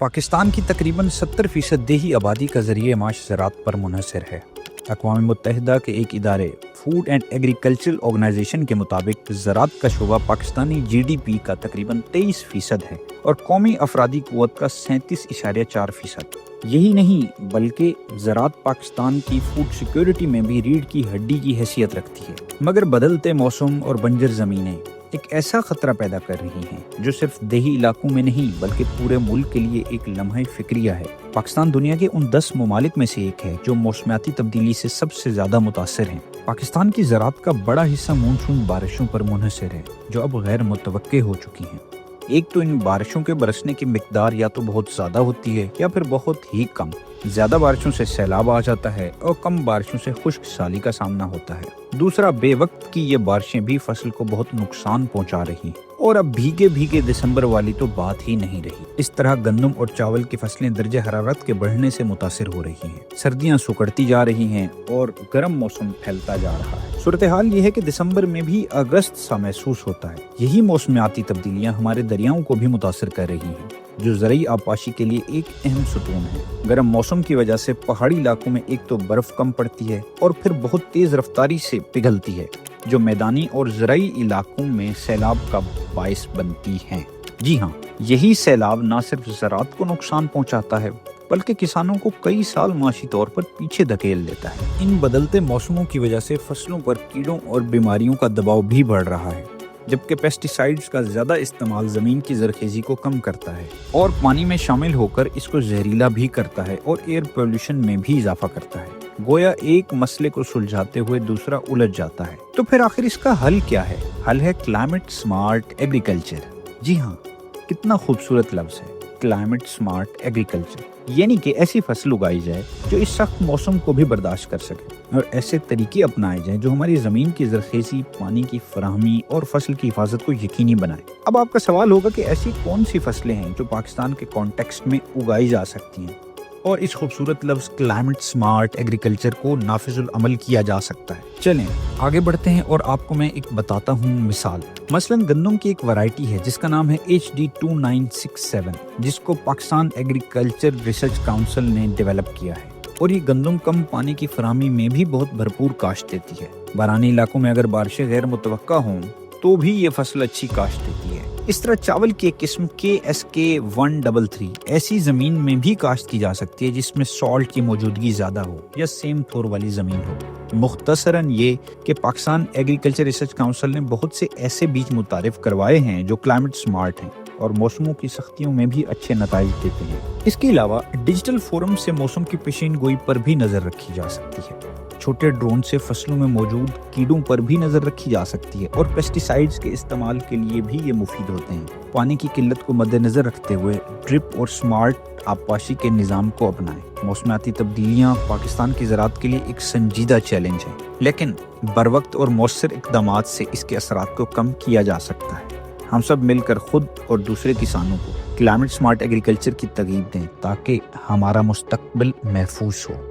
پاکستان کی تقریباً 70% دیہی آبادی کا ذریعہ معاش زراعت پر منحصر ہے۔ اقوام متحدہ کے ایک ادارے فوڈ اینڈ ایگریکلچرل آرگنائزیشن کے مطابق زراعت کا شعبہ پاکستانی جی ڈی پی کا تقریباً 23% ہے اور قومی افرادی قوت کا 37.4%۔ یہی نہیں بلکہ زراعت پاکستان کی فوڈ سیکیورٹی میں بھی ریڑھ کی ہڈی کی حیثیت رکھتی ہے، مگر بدلتے موسم اور بنجر زمینیں ایک ایسا خطرہ پیدا کر رہی ہیں جو صرف دیہی علاقوں میں نہیں بلکہ پورے ملک کے لیے ایک لمحہ فکریہ ہے۔ پاکستان دنیا کے ان 10 ممالک میں سے ایک ہے جو موسمیاتی تبدیلی سے سب سے زیادہ متاثر ہیں۔ پاکستان کی زراعت کا بڑا حصہ مونسون بارشوں پر منحصر ہے جو اب غیر متوقع ہو چکی ہیں۔ ایک تو ان بارشوں کے برسنے کی مقدار یا تو بہت زیادہ ہوتی ہے یا پھر بہت ہی کم۔ زیادہ بارشوں سے سیلاب آ جاتا ہے اور کم بارشوں سے خشک سالی کا سامنا ہوتا ہے۔ دوسرا، بے وقت کی یہ بارشیں بھی فصل کو بہت نقصان پہنچا رہی ہیں، اور اب بھیگے دسمبر والی تو بات ہی نہیں رہی۔ اس طرح گندم اور چاول کی فصلیں درجہ حرارت کے بڑھنے سے متاثر ہو رہی ہیں، سردیاں سکڑتی جا رہی ہیں اور گرم موسم پھیلتا جا رہا ہے۔ صورتحال یہ ہے کہ دسمبر میں بھی اگست سا محسوس ہوتا ہے۔ یہی موسمیاتی تبدیلیاں ہمارے دریاؤں کو بھی متاثر کر رہی ہیں، جو زرعی آبپاشی کے لیے ایک اہم ستون ہے۔ گرم موسم کی وجہ سے پہاڑی علاقوں میں ایک تو برف کم پڑتی ہے اور پھر بہت تیز رفتاری سے پگھلتی ہے، جو میدانی اور زرعی علاقوں میں سیلاب کا باعث بنتی ہیں۔ جی ہاں، یہی سیلاب نہ صرف زراعت کو نقصان پہنچاتا ہے بلکہ کسانوں کو کئی سال معاشی طور پر پیچھے دھکیل دیتا ہے۔ ان بدلتے موسموں کی وجہ سے فصلوں پر کیڑوں اور بیماریوں کا دباؤ بھی بڑھ رہا ہے، جبکہ پیسٹی سائیڈز کا زیادہ استعمال زمین کی زرخیزی کو کم کرتا ہے اور پانی میں شامل ہو کر اس کو زہریلا بھی کرتا ہے اور ایئر پولیوشن میں بھی اضافہ کرتا ہے۔ گویا ایک مسئلے کو سلجھاتے ہوئے دوسرا الجھ جاتا ہے۔ تو پھر آخر اس کا حل کیا ہے؟ حل ہے کلائمیٹ سمارٹ ایگریکلچر۔ جی ہاں، کتنا خوبصورت لفظ ہے، کلائمیٹ سمارٹ ایگریکلچر، یعنی کہ ایسی فصل اگائی جائے جو اس سخت موسم کو بھی برداشت کر سکے، اور ایسے طریقے اپنائے جائیں جو ہماری زمین کی زرخیزی، پانی کی فراہمی اور فصل کی حفاظت کو یقینی بنائیں۔ اب آپ کا سوال ہوگا کہ ایسی کون سی فصلیں ہیں جو پاکستان کے کانٹیکسٹ میں اگائی جا سکتی ہیں اور اس خوبصورت لفظ کلائمیٹ سمارٹ ایگریکلچر کو نافذ العمل کیا جا سکتا ہے۔ چلیں آگے بڑھتے ہیں اور آپ کو میں ایک بتاتا ہوں مثال۔ مثلاً گندم کی ایک ورائٹی ہے جس کا نام ہے HD2967، جس کو پاکستان ایگریکلچر ریسرچ کاؤنسل نے ڈیولپ کیا ہے، اور یہ گندم کم پانی کی فراہمی میں بھی بہت بھرپور کاشت دیتی ہے۔ بارانی علاقوں میں اگر بارشیں غیر متوقع ہوں تو بھی یہ فصل اچھی کاشت دیتی ہے۔ اس طرح چاول کی ایک قسم KSK133 ایسی زمین میں بھی کاشت کی جا سکتی ہے جس میں سالٹ کی موجودگی زیادہ ہو یا سیم تھور والی زمین ہو۔ مختصراً یہ کہ پاکستان ایگریکلچر ریسرچ کاؤنسل نے بہت سے ایسے بیج متعارف کروائے ہیں جو کلائمیٹ سمارٹ ہیں اور موسموں کی سختیوں میں بھی اچھے نتائج دیتے ہیں۔ اس کے علاوہ ڈیجیٹل فورم سے موسم کی پیشین گوئی پر بھی نظر رکھی جا سکتی ہے۔ چھوٹے ڈرون سے فصلوں میں موجود کیڑوں پر بھی نظر رکھی جا سکتی ہے، اور پیسٹی سائیڈز کے استعمال کے لیے بھی یہ مفید ہوتے ہیں۔ پانی کی قلت کو مد نظر رکھتے ہوئے ڈرپ اور سمارٹ آبپاشی کے نظام کو اپنائیں۔ موسمیاتی تبدیلیاں پاکستان کی زراعت کے لیے ایک سنجیدہ چیلنج ہیں، لیکن بروقت اور مؤثر اقدامات سے اس کے اثرات کو کم کیا جا سکتا ہے۔ ہم سب مل کر خود اور دوسرے کسانوں کو کلائمیٹ سمارٹ ایگریکلچر کی ترغیب دیں تاکہ ہمارا مستقبل محفوظ ہو۔